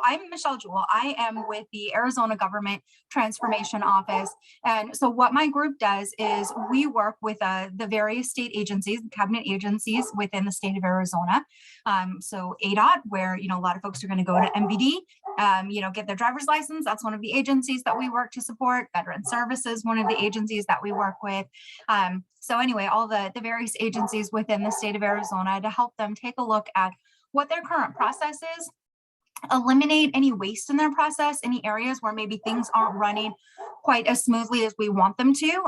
I'm Michelle Jewell. I am with the Arizona Government Transformation Office. And so what my group does is we work with the various state agencies, cabinet agencies within the state of Arizona. So ADOT, where, a lot of folks are going to go to MVD, get their driver's license. That's one of the agencies that we work to support. Veteran Services, one of the agencies that we work with. So anyway, all the various agencies within the state of Arizona to help them take a look at what their current process is, eliminate any waste in their process, any areas where maybe things aren't running quite as smoothly as we want them to,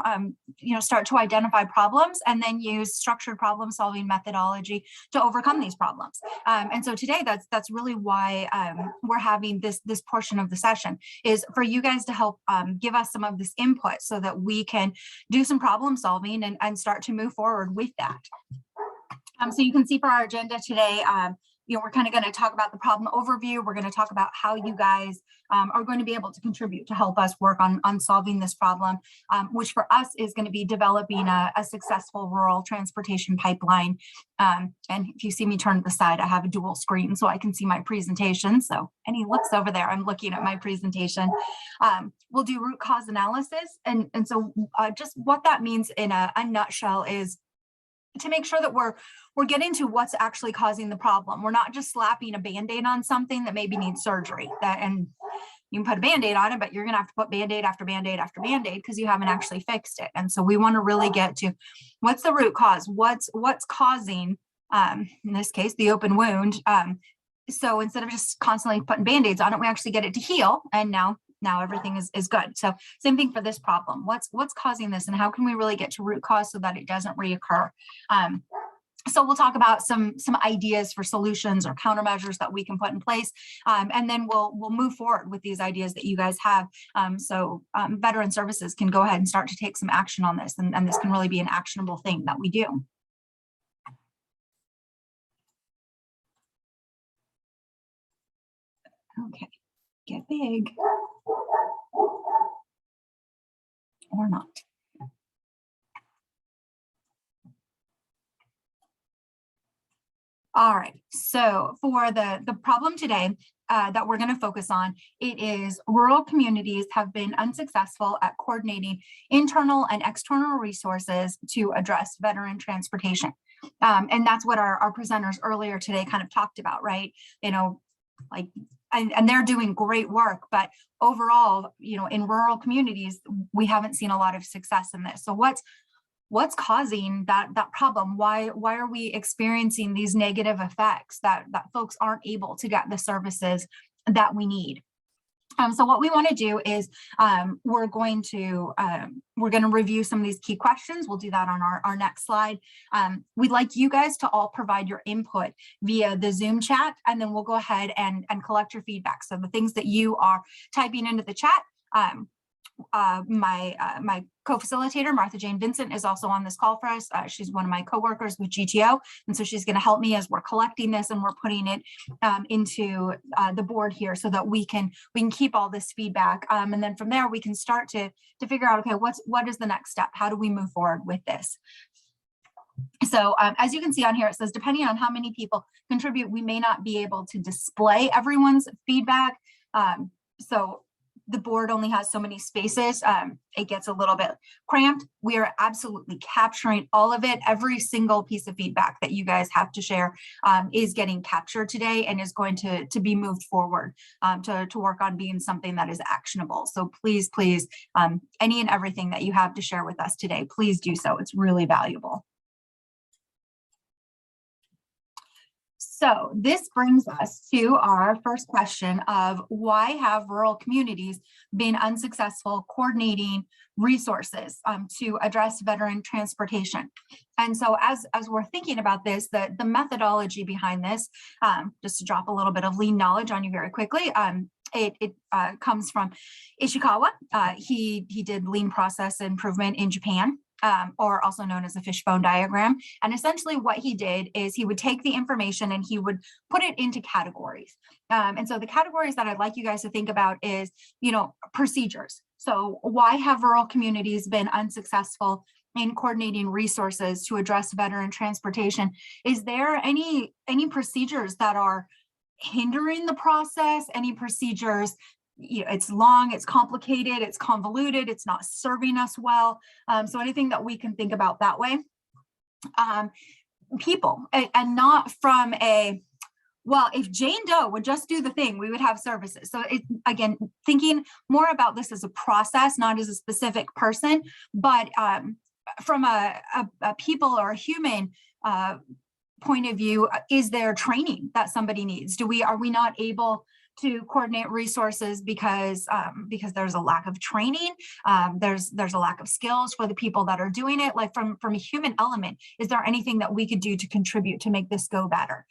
start to identify problems and then use structured problem solving methodology to overcome these problems. And so today that's really why we're having this portion of the session, is for you guys to help give us some of this input so that we can do some problem solving and start to move forward with that. So you can see for our agenda today, we're kind of going to talk about the problem overview. We're going to talk about how you guys are going to be able to contribute to help us work on solving this problem, which for us is going to be developing a successful rural transportation pipeline. And if you see me turn to the side, I have a dual screen so I can see my presentation. So any looks over there, I'm looking at my presentation. We'll do root cause analysis. And so just what that means in a nutshell is to make sure that we're getting to what's actually causing the problem. We're not just slapping a Band-Aid on something that maybe needs surgery. And you can put a Band-Aid on it, but you're going to have to put Band-Aid after Band-Aid after Band-Aid because you haven't actually fixed it. And so we want to really get to what's the root cause, what's causing, in this case, the open wound. So instead of just constantly putting Band-Aids on it, we actually get it to heal. And now everything is good. So same thing for this problem. What's causing this and how can we really get to root cause so that it doesn't reoccur? So we'll talk about some ideas for solutions or countermeasures that we can put in place. And then we'll move forward with these ideas that you guys have. So Veteran Services can go ahead and start to take some action on this. And this can really be an actionable thing that we do. Okay, get big. Or not. All right, so for the problem today that we're going to focus on, it is rural communities have been unsuccessful at coordinating internal and external resources to address veteran transportation. And that's what our presenters earlier today kind of talked about, right? And they're doing great work, but overall, in rural communities, we haven't seen a lot of success in this. So what's causing that problem? Why are we experiencing these negative effects that folks aren't able to get the services that we need? So what we want to do is we're going to review some of these key questions. We'll do that on our next slide. We'd like you guys to all provide your input via the Zoom chat, and then we'll go ahead and collect your feedback. So the things that you are typing into the chat, my co-facilitator, Martha Jane Vincent, is also on this call for us. She's one of my coworkers with GTO, and so she's going to help me as we're collecting this and we're putting it into the board here so that we can keep all this feedback, and then from there we can start to figure out, okay, what is the next step? How do we move forward with this? So as you can see on here, it says depending on how many people contribute, we may not be able to display everyone's feedback. So the board only has so many spaces. It gets a little bit cramped. We are absolutely capturing all of it. Every single piece of feedback that you guys have to share is getting captured today and is going to be moved forward to work on being something that is actionable. So please, any and everything that you have to share with us today, please do so. It's really valuable. So this brings us to our first question of why have rural communities been unsuccessful coordinating resources to address veteran transportation? And so as we're thinking about this, the methodology behind this, just to drop a little bit of lean knowledge on you very quickly, it comes from Ishikawa. He did lean process improvement in Japan. Or also known as a Fishbone Diagram. And essentially what he did is he would take the information and he would put it into categories. And so the categories that I'd like you guys to think about is, procedures. So why have rural communities been unsuccessful in coordinating resources to address veteran transportation? Is there any procedures that are hindering the process, any procedures, it's long, it's complicated, it's convoluted, it's not serving us well. So anything that we can think about that way. People, and not from a, well, if Jane Doe would just do the thing, we would have services. So it, again, thinking more about this as a process, not as a specific person, but from a people or a human point of view, is there training that somebody needs? Are we not able to coordinate resources because there's a lack of training, there's a lack of skills for the people that are doing it? Like from a human element, is there anything that we could do to contribute to make this go better?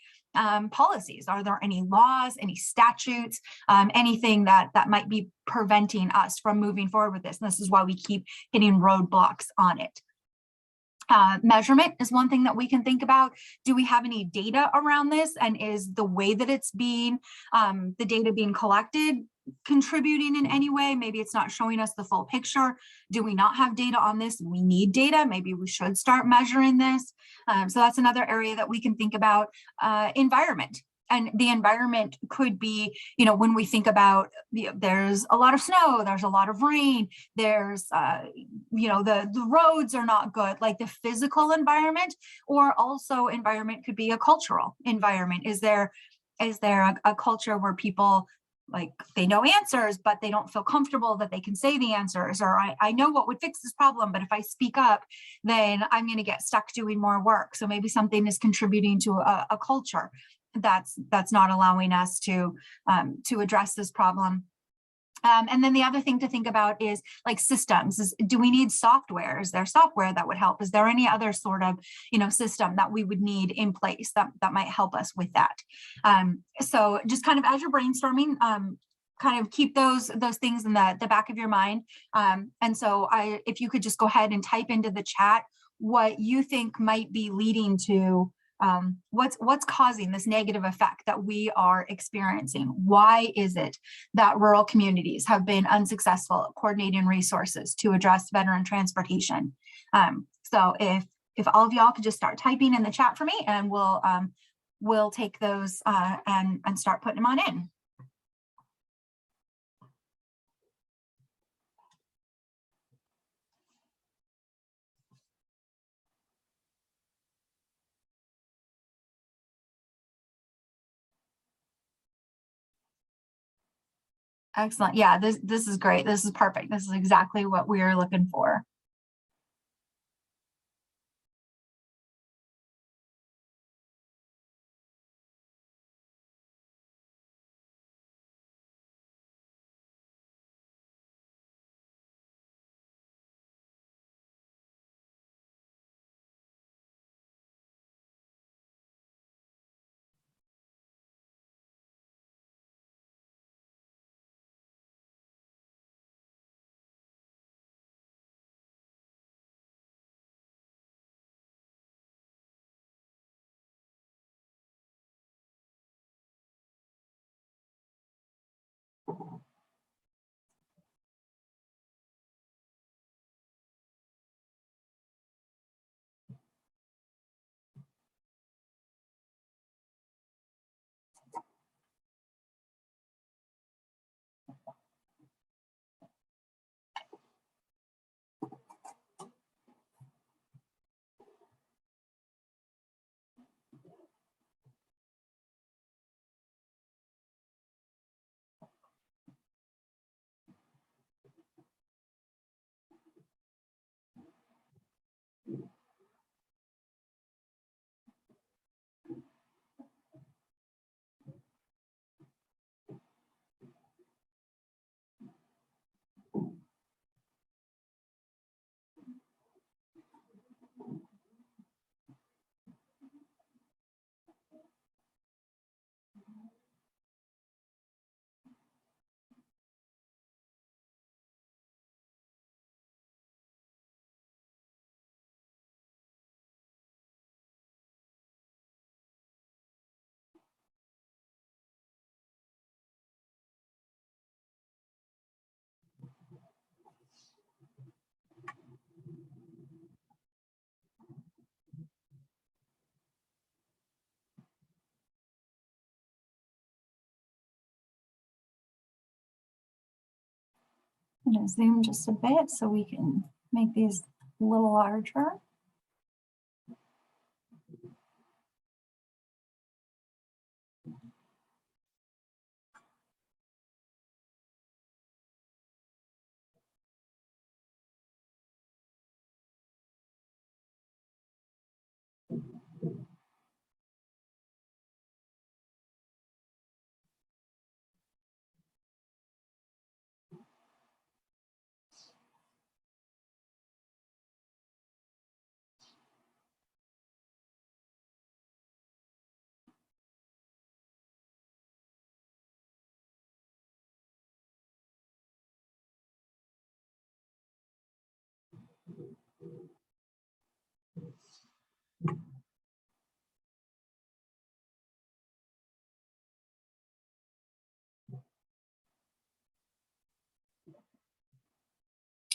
Policies, are there any laws, any statutes, anything that might be preventing us from moving forward with this? And this is why we keep hitting roadblocks on it. Measurement is one thing that we can think about. Do we have any data around this? And is the way that it's being, the data being collected, contributing in any way? Maybe it's not showing us the full picture. Do we not have data on this? We need data. Maybe we should start measuring this. So that's another area that we can think about. Environment. And the environment could be, when we think about, there's a lot of snow, there's a lot of rain, there's, the roads are not good, like the physical environment, or also environment could be a cultural environment. Is there a culture where people, like, they know answers, but they don't feel comfortable that they can say the answers, or I know what would fix this problem, but if I speak up, then I'm going to get stuck doing more work. So maybe something is contributing to a culture that's not allowing us to address this problem. And then the other thing to think about is like systems. Do we need software? Is there software that would help? Is there any other sort of system that we would need in place that might help us with that? So just kind of as you're brainstorming, kind of keep those things in the back of your mind. And so if you could just go ahead and type into the chat what you think might be leading to what's causing this negative effect that we are experiencing? Why is it that rural communities have been unsuccessful at coordinating resources to address veteran transportation? So if all of y'all could just start typing in the chat for me, and we'll take those and start putting them on in. Excellent. Yeah, this is great. This is perfect. This is exactly what we are looking for. I'm going to zoom just a bit so we can make these a little larger.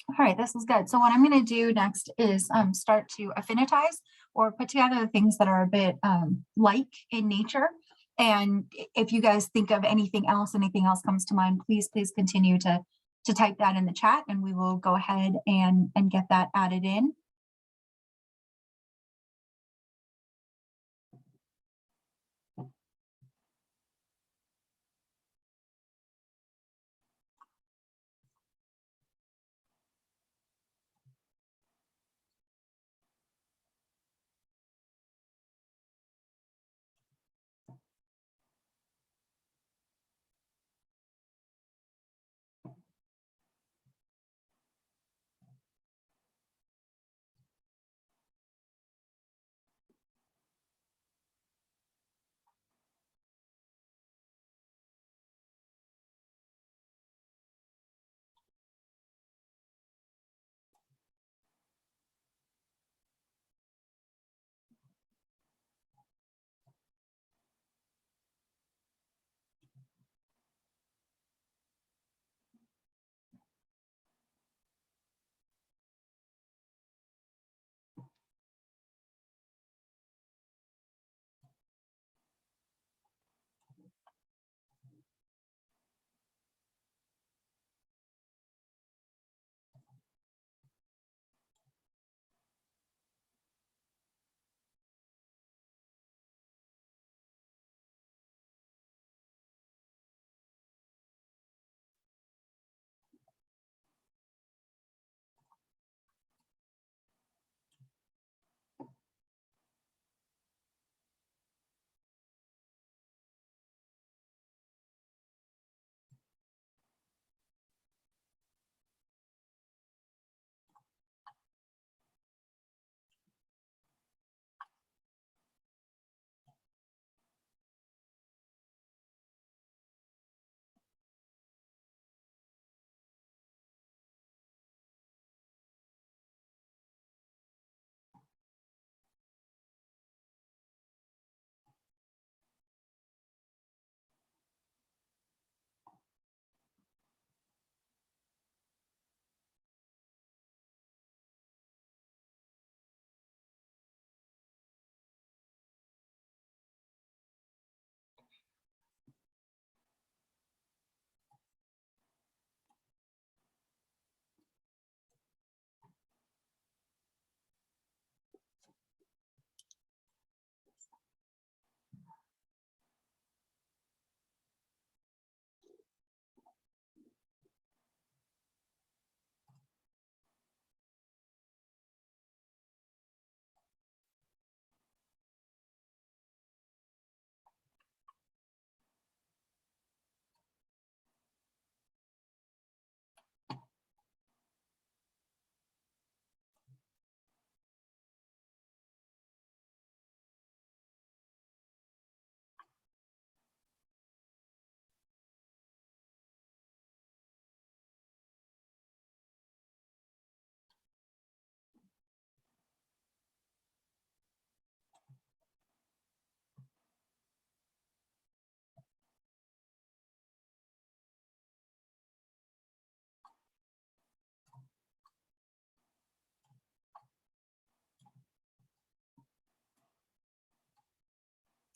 All right, this is good. So what I'm going to do next is start to affinitize or put together the things that are a bit like in nature. And if you guys think of anything else comes to mind, please continue to type that in the chat, and we will go ahead and get that added in.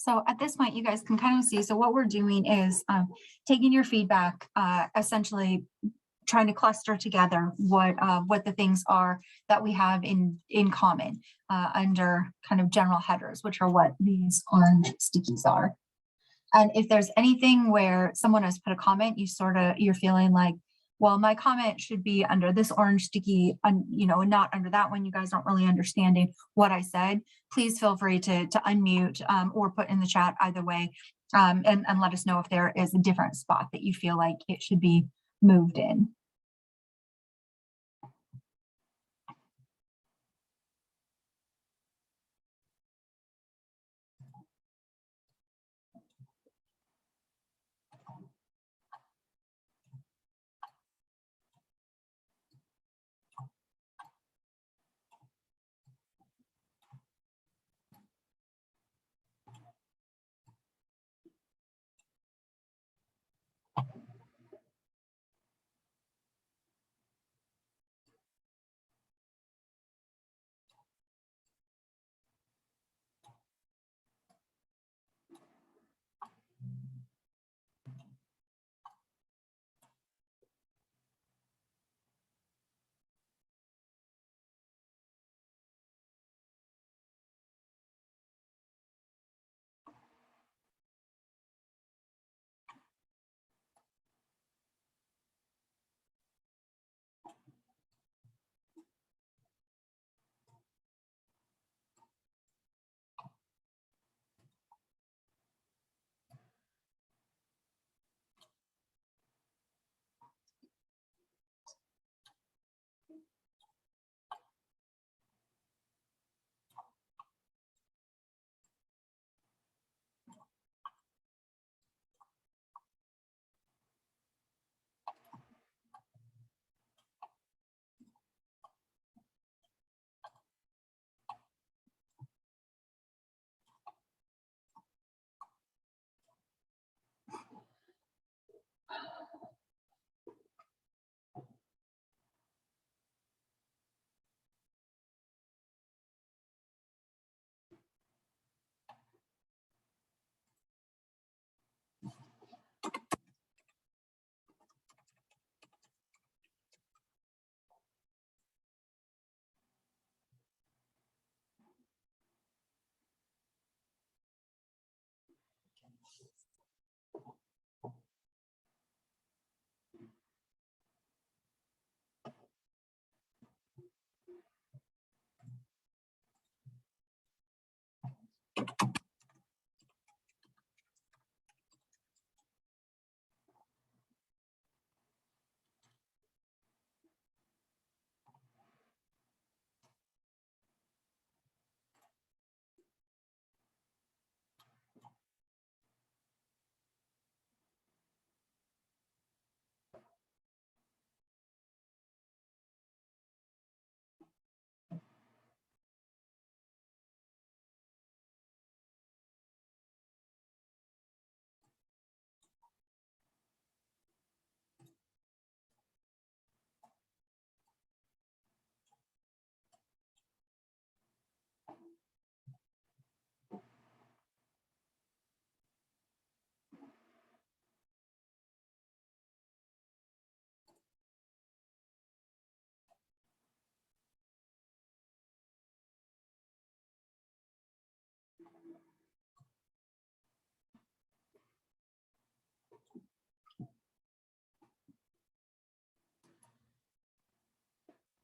So at this point, you guys can kind of see, so what we're doing is taking your feedback, essentially trying to cluster together what the things are that we have in common under kind of general headers, which are what these orange stickies are. And if there's anything where someone has put a comment, you're feeling like, well, my comment should be under this orange sticky, you know, and not under that one. You guys aren't really understanding what I said. Please feel free to unmute or put in the chat either way, and let us know if there is a different spot that you feel like it should be moved in.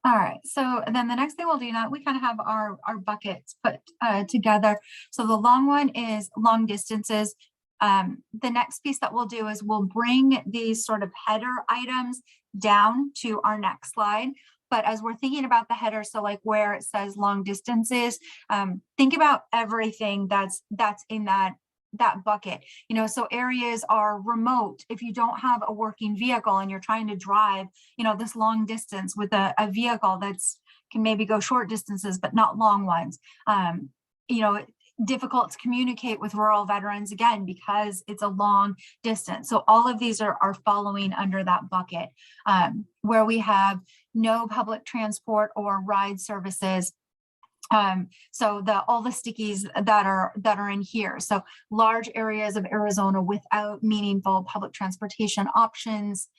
All right, so then the next thing we'll do now, we kind of have our buckets put together. So the long one is long distances. The next piece that we'll do is we'll bring these sort of header items down to our next slide. But as we're thinking about the header, so like where it says long distances, think about everything that's in that bucket, you know. So areas are remote. If you don't have a working vehicle and you're trying to drive, you know, this long distance with a vehicle that's can maybe go short distances but not long ones, you know, difficult to communicate with rural veterans, again, because it's a long distance. So all of these are following under that bucket, where we have no public transport or ride services. So all the stickies that are in here. So large areas of Arizona without meaningful public transportation options,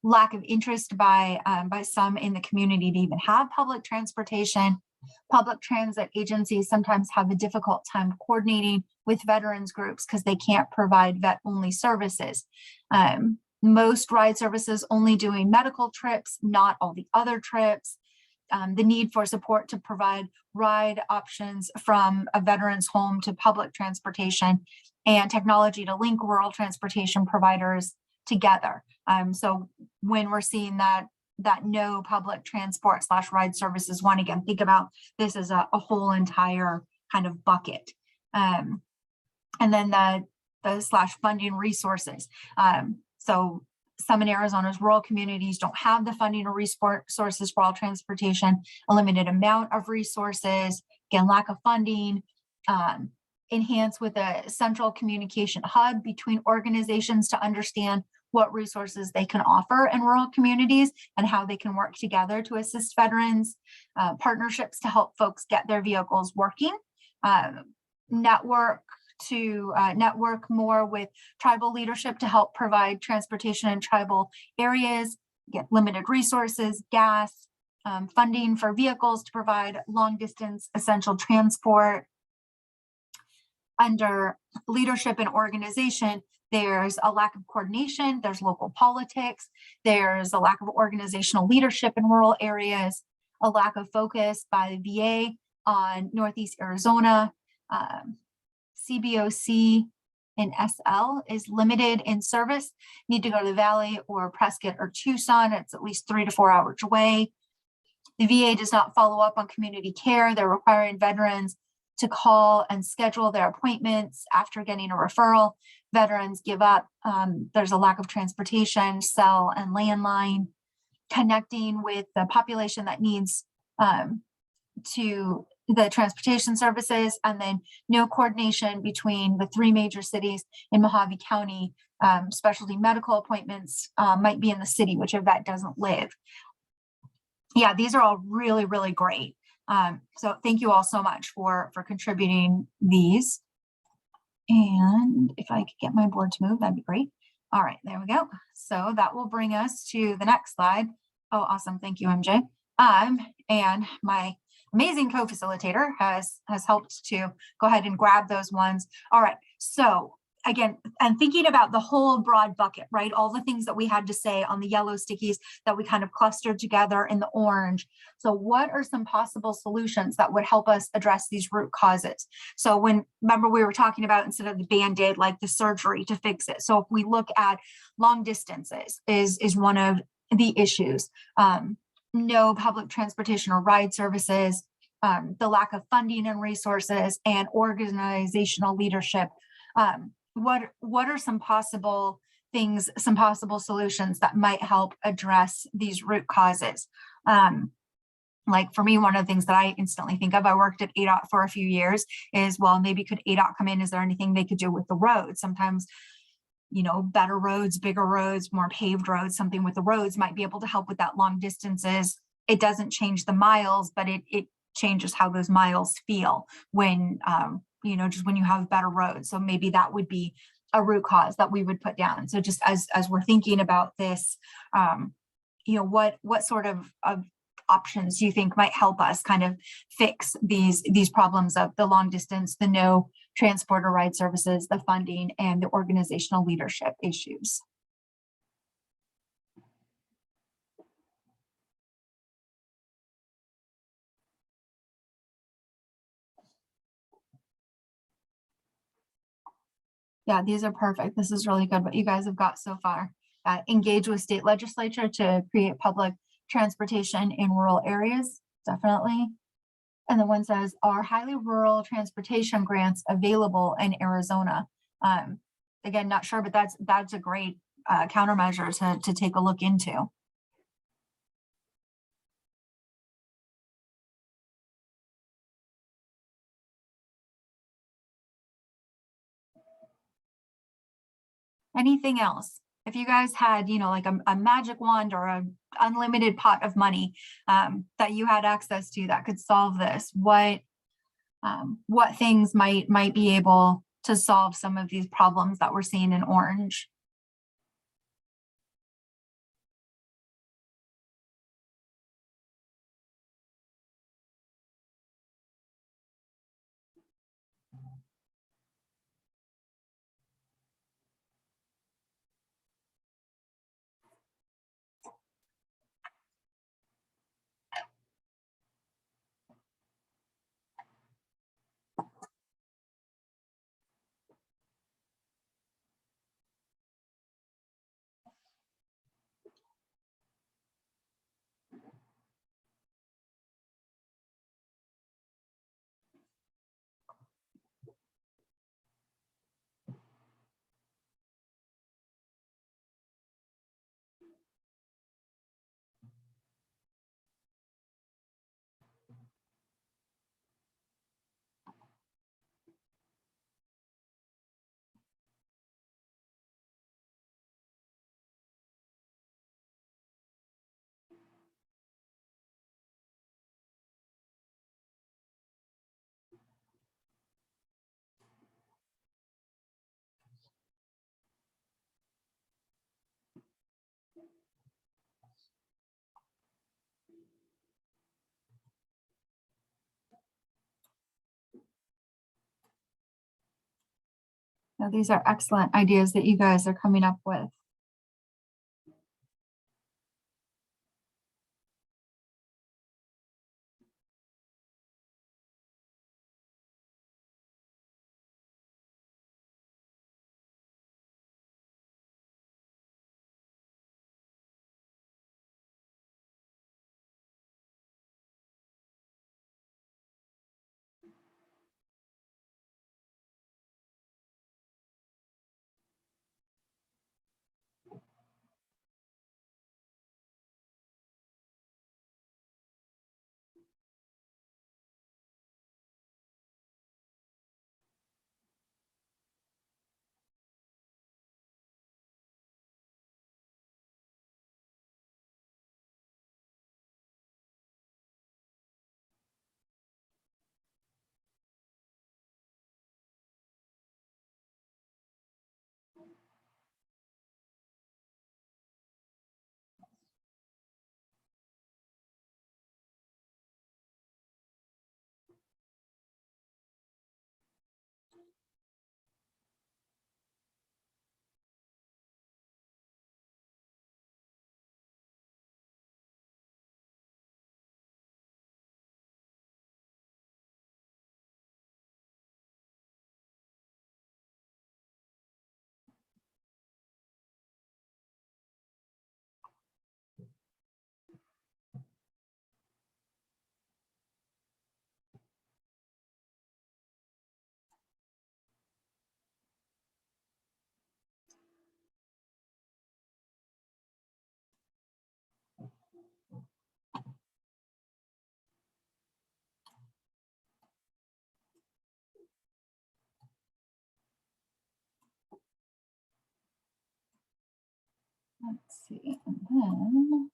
lack of interest by some in the community to even have public transportation. Public transit agencies sometimes have a difficult time coordinating with veterans groups because they can't provide vet-only services. Most ride services only doing medical trips, not all the other trips. The need for support to provide ride options from a veteran's home to public transportation, and technology to link rural transportation providers together. So when we're seeing that no public transport / ride services one, again, think about this as a whole entire kind of bucket. And then the / funding resources. So some in Arizona's rural communities don't have the funding or resources for all transportation, a limited amount of resources, again, lack of funding, enhance with a central communication hub between organizations to understand what resources they can offer in rural communities and how they can work together to assist veterans, partnerships to help folks get their vehicles working, network more with tribal leadership to help provide transportation in tribal areas, get limited resources, gas, funding for vehicles to provide long distance essential transport. Under leadership and organization, there's a lack of coordination, there's local politics, there's a lack of organizational leadership in rural areas, a lack of focus by the VA on Northeast Arizona. CBOC and SL is limited in service, need to go to the Valley or Prescott or Tucson. It's at least 3 to 4 hours away. The VA does not follow up on community care. They're requiring veterans to call and schedule their appointments after getting a referral. Veterans give up. There's a lack of transportation, cell and landline, connecting with the population that needs to the transportation services, and then no coordination between the 3 major cities in Mojave County. Specialty medical appointments might be in the city, which a vet doesn't live. Yeah, these are all really, really great. So thank you all so much for contributing these. And if I could get my board to move, that'd be great. All right, there we go. So that will bring us to the next slide. Oh, awesome. Thank you, MJ. And my amazing co-facilitator has helped to go ahead and grab those ones. All right, so again, and thinking about the whole broad bucket, right? All the things that we had to say on the yellow stickies that we kind of clustered together in the orange. So what are some possible solutions that would help us address these root causes? So remember we were talking about, instead of the Band-Aid, like the surgery to fix it. So if we look at long distances is one of the issues. No public transportation or ride services, the lack of funding and resources, and organizational leadership. What are some possible things, some possible solutions that might help address these root causes? Like for me, one of the things that I instantly think of, I worked at ADOT for a few years, is, well, maybe could ADOT come in? Is there anything they could do with the roads? Sometimes, you know, better roads, bigger roads, more paved roads, something with the roads might be able to help with that long distances. It doesn't change the miles, but it changes how those miles feel when, you know, just when you have better roads. So maybe that would be a root cause that we would put down. So just as we're thinking about this, you know, what sort of options do you think might help us kind of fix these problems of the long distance, the no transport or ride services, the funding, and the organizational leadership issues? Yeah, these are perfect. This is really good what you guys have got so far. Engage with state legislature to create public transportation in rural areas, definitely. And the one says, are highly rural transportation grants available in Arizona? Again, not sure, but that's a great countermeasure to take a look into. Anything else? If you guys had, you know, like a magic wand or an unlimited pot of money that you had access to that could solve this, what things might be able to solve some of these problems that we're seeing in orange? Now, these are excellent ideas that you guys are coming up with. Let's see, and then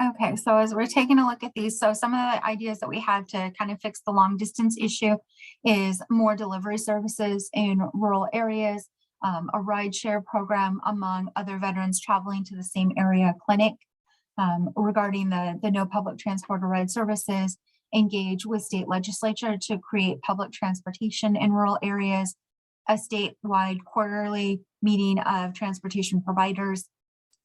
okay, so as we're taking a look at these, so some of the ideas that we had to kind of fix the long distance issue is more delivery services in rural areas, a ride share program among other veterans traveling to the same area clinic. Regarding the no public transport or ride services, engage with state legislature to create public transportation in rural areas, a statewide quarterly meeting of transportation providers,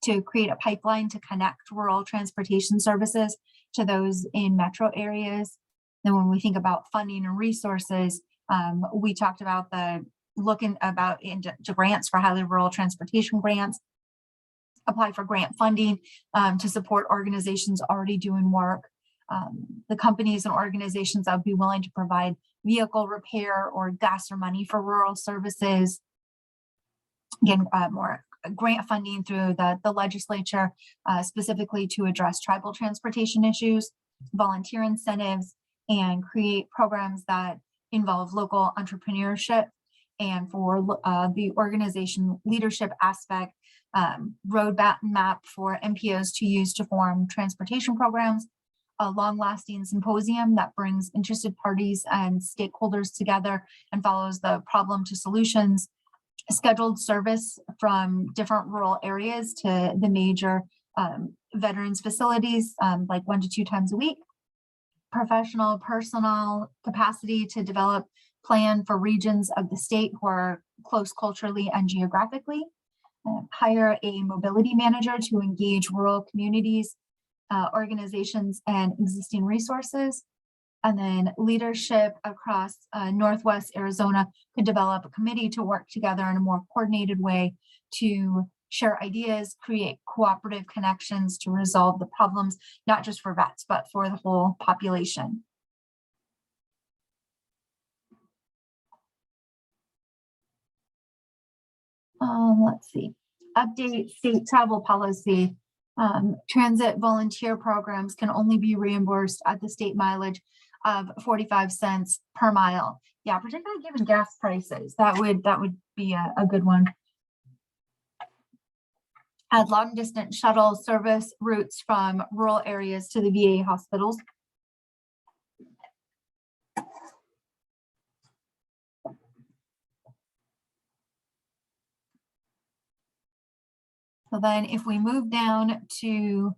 to create a pipeline to connect rural transportation services to those in metro areas. Then when we think about funding and resources, we talked about looking about into grants for highly rural transportation grants, apply for grant funding to support organizations already doing work. The companies and organizations that would be willing to provide vehicle repair or gas or money for rural services. Again, more grant funding through the legislature, specifically to address tribal transportation issues, volunteer incentives, and create programs that involve local entrepreneurship. And for the organization leadership aspect, roadmap for MPOs to use to form transportation programs, a long-lasting symposium that brings interested parties and stakeholders together and follows the problem to solutions, scheduled service from different rural areas to the major veterans facilities, like 1 to 2 times a week, professional personal capacity to develop plan for regions of the state who are close culturally and geographically, hire a mobility manager to engage rural communities, organizations, and existing resources. And then leadership across Northwest Arizona could develop a committee to work together in a more coordinated way to share ideas, create cooperative connections to resolve the problems, not just for vets, but for the whole population. Let's see, update state travel policy. Transit volunteer programs can only be reimbursed at the state mileage of 45 cents per mile. Yeah, particularly given gas prices, that would be a good one. add long distance shuttle service routes from rural areas to the VA hospitals. So then if we move down to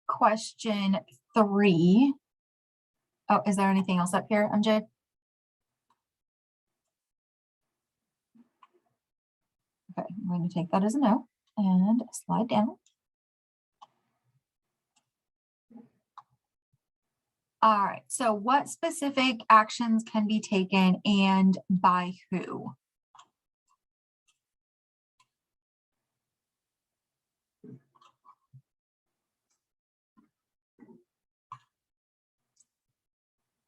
question 3. Oh, is there anything else up here, MJ? Okay, I'm going to take that as a no and slide down. All right, so what specific actions can be taken and by who?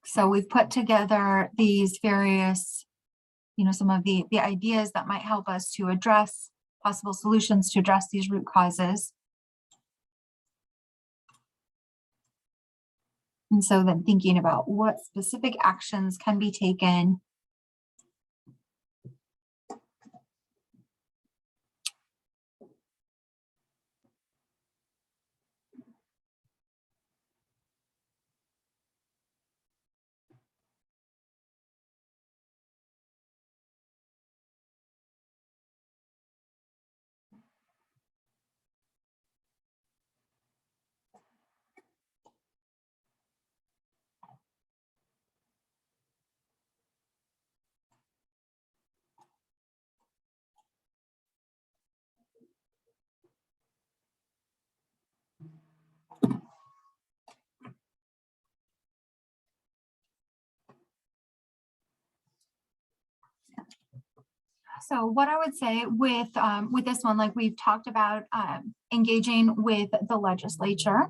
So we've put together these various, some of the ideas that might help us to address possible solutions to address these root causes. And so then thinking about what specific actions can be taken So what I would say with this one, like we've talked about, engaging with the legislature.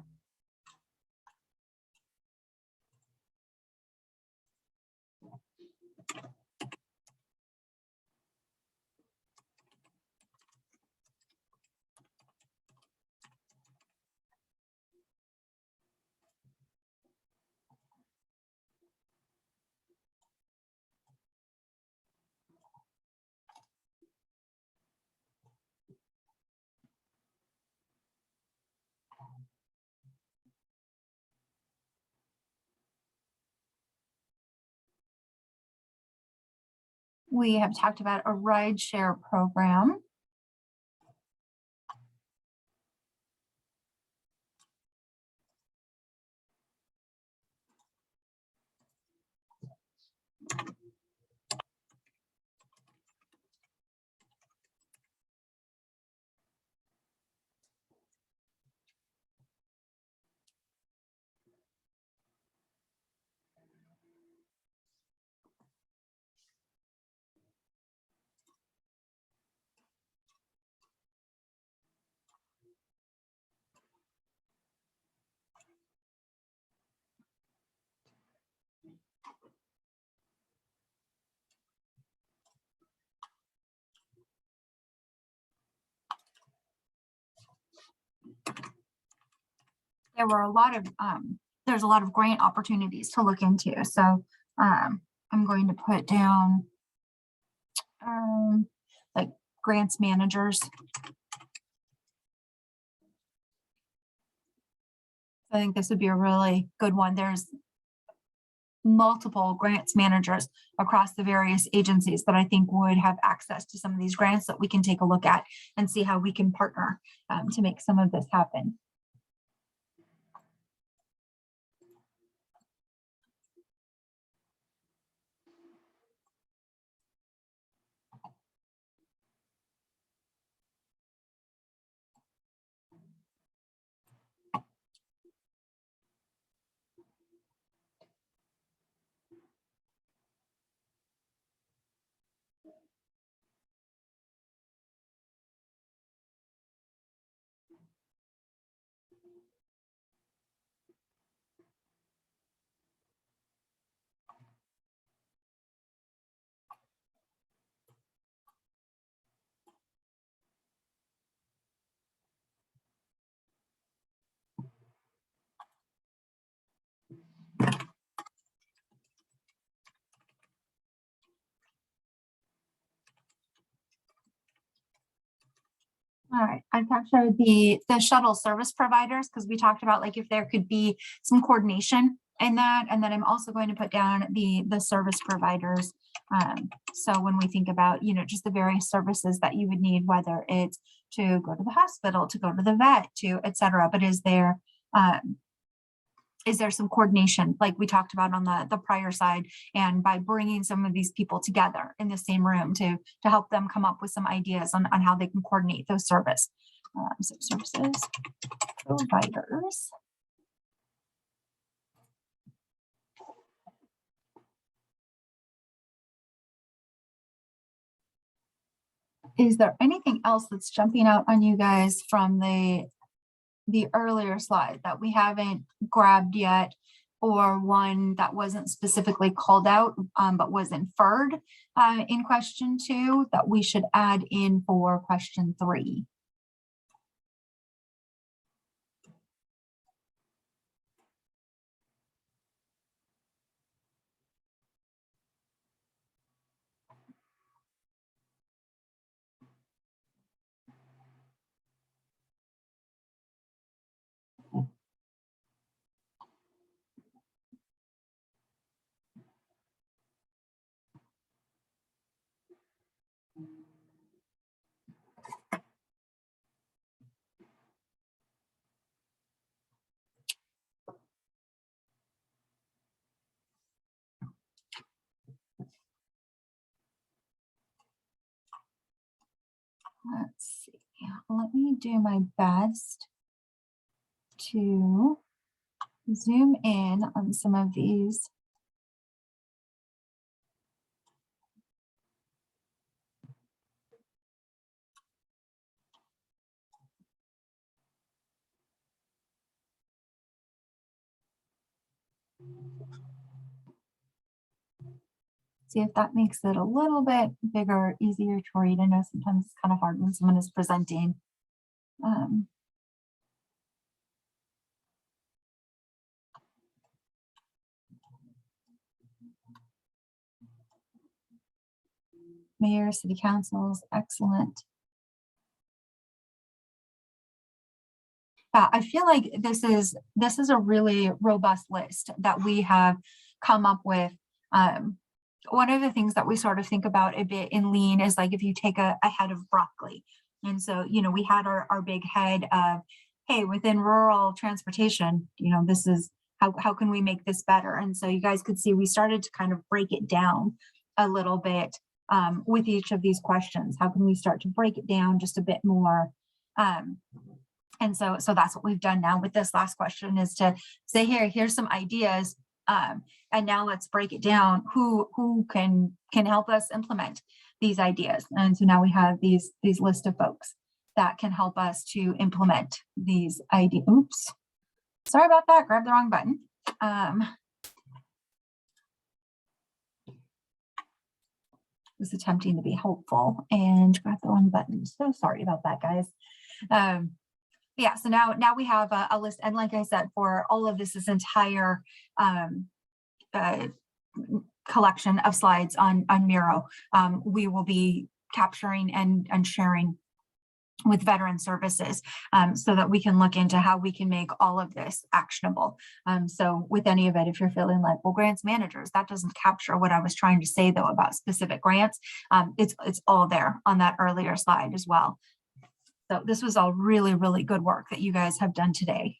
We have talked about a ride share program. There were a lot of there's a lot of grant opportunities to look into. So I'm going to put down like grants managers. I think this would be a really good one. There's multiple grants managers across the various agencies that I think would have access to some of these grants that we can take a look at and see how we can partner to make some of this happen. All right, I captured the shuttle service providers because we talked about like if there could be some coordination in that, and then I'm also going to put down the service providers. So when we think about, you know, just the various services that you would need, whether it's to go to the hospital, to go to the vet, to et cetera, but is there some coordination like we talked about on the prior side, and by bringing some of these people together in the same room to help them come up with some ideas on how they can coordinate those services providers. Is there anything else that's jumping out on you guys from the earlier slide that we haven't grabbed yet, or one that wasn't specifically called out but was inferred in question 2 that we should add in for question 3? Let's see. Let me do my best to zoom in on some of these. See if that makes it a little bit bigger, easier to read. I know sometimes it's kind of hard when someone is presenting. Mayor, city councils, excellent. I feel like this is a really robust list that we have come up with. One of the things that we sort of think about a bit in lean is like if you take a head of broccoli. And so, you know, we had our big head of, hey, within rural transportation, you know, this is how can we make this better? And so you guys could see we started to kind of break it down a little bit with each of these questions. How can we start to break it down just a bit more? And so that's what we've done now with this last question, is to say, here's some ideas. And now let's break it down. Who can help us implement these ideas? And so now we have these list of folks that can help us to implement these ideas. Oops, sorry about that. Grabbed the wrong button. Was attempting to be helpful and grabbed the wrong button. So sorry about that, guys. Yeah, so now we have a list, and like I said, for all of this entire collection of slides on Miro, we will be capturing and sharing with veteran services so that we can look into how we can make all of this actionable. So with any of it, if you're feeling like, well, grants managers, that doesn't capture what I was trying to say though about specific grants, it's all there on that earlier slide as well. So this was all really, really good work that you guys have done today.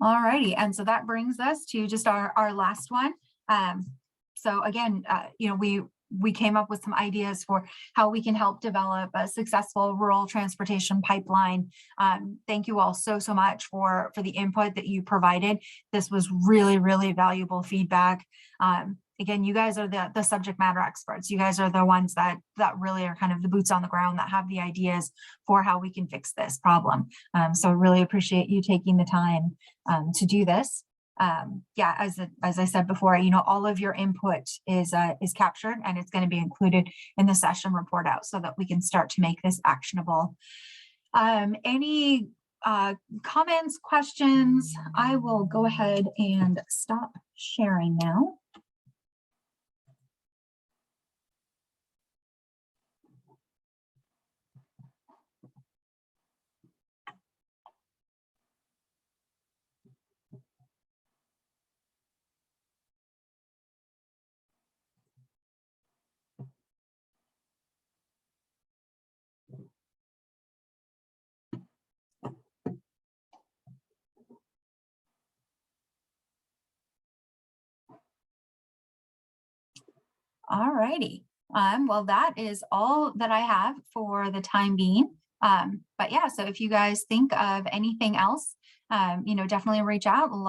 All righty, and so that brings us to just our last one. So again, you know, we came up with some ideas for how we can help develop a successful rural transportation pipeline. Thank you all so much for the input that you provided. This was really, really valuable feedback. Again, you guys are the subject matter experts. You guys are the ones that really are kind of the boots on the ground that have the ideas for how we can fix this problem. So really appreciate you taking the time to do this. Yeah, as I said before, you know, all of your input is captured, and it's going to be included in the session report out so that we can start to make this actionable. Any comments, questions, I will go ahead and stop sharing now. All righty. Well, that is all that I have for the time being. But yeah, so if you guys think of anything else, definitely reach out. Let